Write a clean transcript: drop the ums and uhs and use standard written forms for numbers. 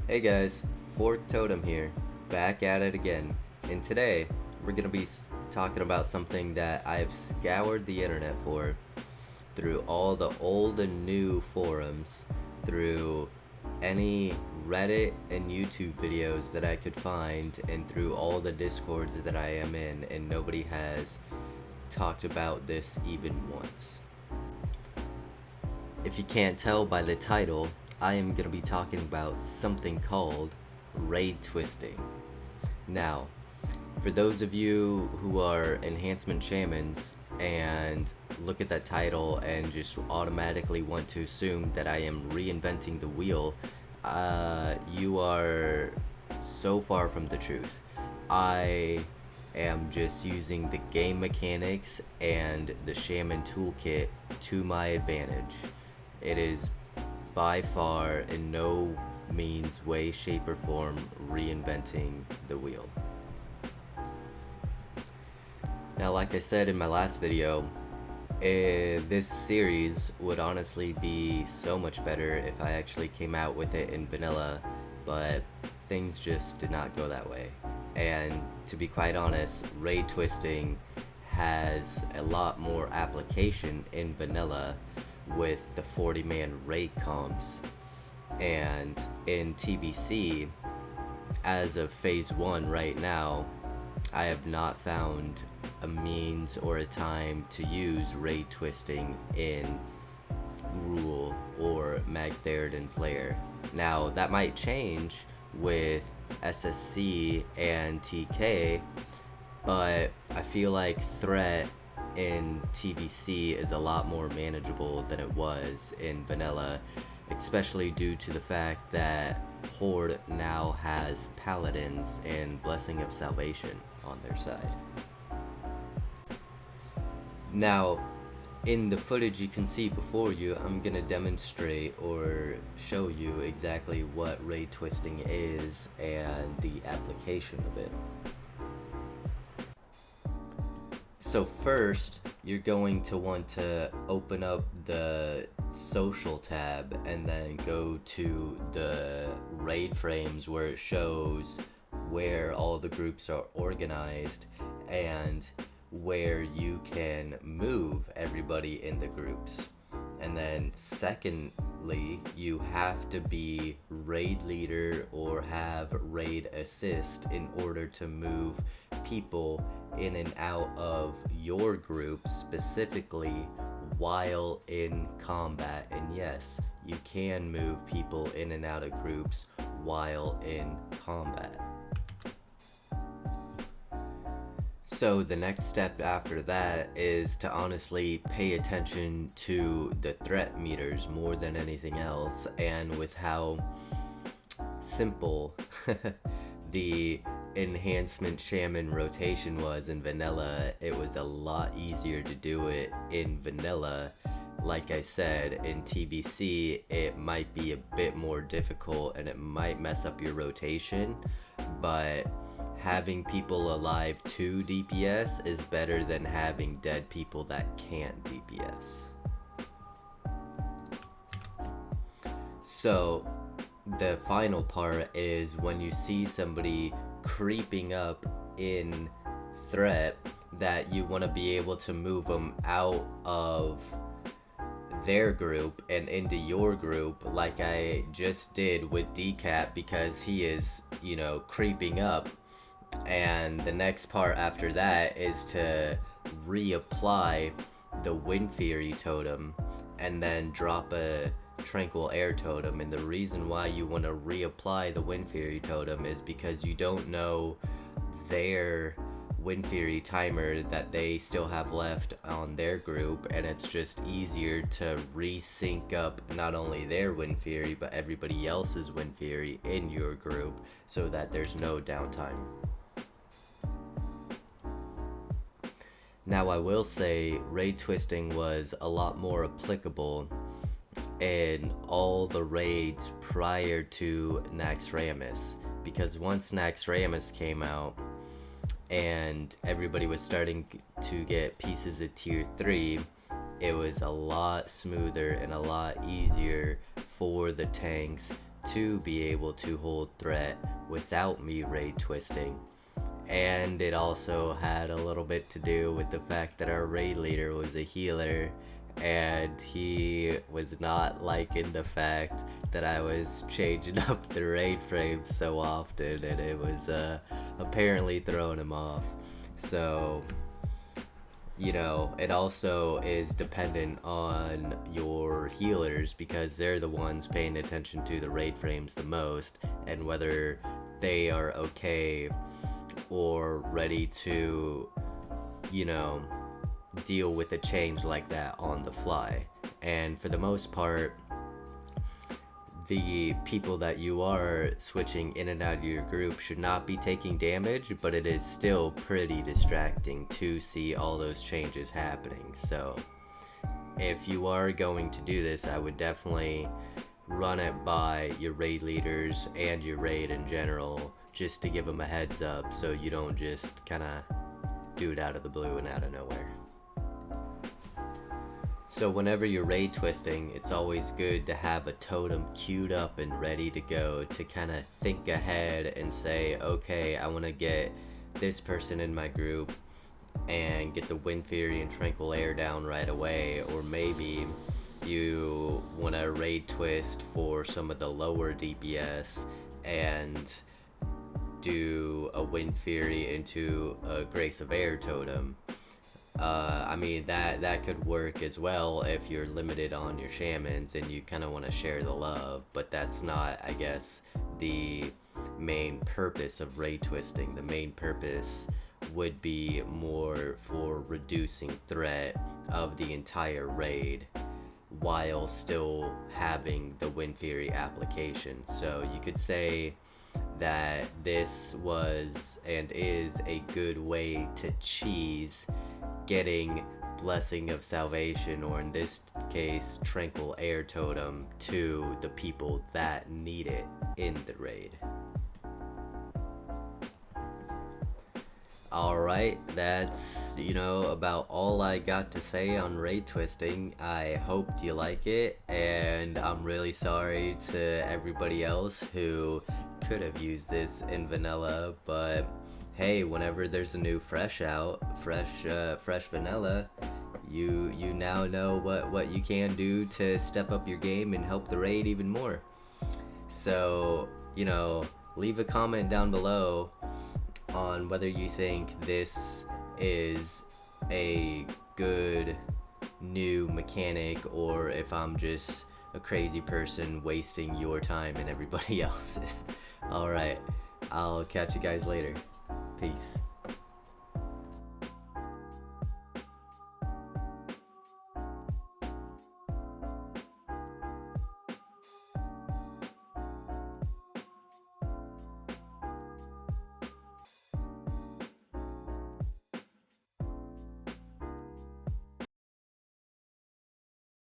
Hey guys, Fork Totem here, back at it again. And today, we're gonna be talking about something that I've scoured the internet for through all the old and new forums, through any Reddit and YouTube videos that I could find, and through all the Discords that I am in, and nobody has talked about this even once. If you can't tell by the title, I am going to be talking about something called raid twisting. Now, for those of you who are enhancement shamans and look at that title and just automatically want to assume that I am reinventing the wheel, you are so far from the truth. I am just using the game mechanics and the shaman toolkit to my advantage. It is by far in no means, way, shape, or form reinventing the wheel. Now, like I said in my last video, this series would honestly be so much better if I actually came out with it in vanilla, but things just did not go that way. And to be quite honest, raid twisting has a lot more application in vanilla with the 40-man raid comps, and in TBC, as of phase 1 right now, I have not found a means or a time to use raid twisting in Rule or Magtheridon's Lair. Now, that might change with SSC and TK, but I feel like threat in TBC is a lot more manageable than it was in vanilla, especially due to the fact that Horde now has Paladins and Blessing of Salvation on their side. Now, in the footage you can see before you, I'm gonna demonstrate or show you exactly what raid twisting is and the application of it. So first, you're going to want to open up the social tab and then go to the raid frames where it shows where all the groups are organized and where you can move everybody in the groups. And then secondly, you have to be raid leader or have raid assist in order to move people in and out of your group, specifically while in combat. And yes, you can move people in and out of groups while in combat. So the next step after that is to honestly pay attention to the threat meters more than anything else, and with how simple the enhancement shaman rotation was in vanilla, it was a lot easier to do it in vanilla. Like I said, in TBC it might be a bit more difficult and it might mess up your rotation, but having people alive to DPS is better than having dead people that can't DPS. So the final part is when you see somebody creeping up in threat, that you want to be able to move them out of their group and into your group, like I just did with Decap, because he is, creeping up. And the next part after that is to reapply the Wind Fury totem and then drop a Tranquil Air totem. And the reason why you want to reapply the Wind Fury totem is because you don't know their Wind Fury timer that they still have left on their group, and it's just easier to resync up not only their Wind Fury but everybody else's Wind Fury in your group so that there's no downtime. Now, I will say raid twisting was a lot more applicable in all the raids prior to Naxxramas, because once Naxxramas came out and everybody was starting to get pieces of tier 3, it was a lot smoother and a lot easier for the tanks to be able to hold threat without me raid twisting. And it also had a little bit to do with the fact that our raid leader was a healer, and he was not liking the fact that I was changing up the raid frames so often, and it was apparently throwing him off. So, you know, it also is dependent on your healers, because they're the ones paying attention to the raid frames the most, and whether they are okay or ready to, you know, deal with a change like that on the fly. And for the most part, the people that you are switching in and out of your group should not be taking damage, but it is still pretty distracting to see all those changes happening. So if you are going to do this, I would definitely run it by your raid leaders and your raid in general, just to give them a heads up, so you don't just kind of do it out of the blue and out of nowhere. So whenever you're raid twisting, it's always good to have a totem queued up and ready to go, to kind of think ahead and say, okay, I want to get this person in my group and get the Wind Fury and Tranquil Air down right away. Or maybe you want to raid twist for some of the lower DPS and do a Wind Fury into a Grace of Air totem. I mean, that could work as well if you're limited on your shamans and you kind of want to share the love, but that's not, I guess, the main purpose of raid twisting. The main purpose would be more for reducing threat of the entire raid while still having the Wind Fury application. So you could say that this was and is a good way to cheese getting Blessing of Salvation, or in this case Tranquil Air Totem, to the people that need it in the raid. Alright, that's, you know, about all I got to say on raid twisting. I hoped you like it, and I'm really sorry to everybody else who could have used this in vanilla, but hey, whenever there's a new fresh vanilla, you now know what you can do to step up your game and help the raid even more. So, you know, leave a comment down below on whether you think this is a good new mechanic, or if I'm just a crazy person wasting your time and everybody else's. Alright, I'll catch you guys later. Peace.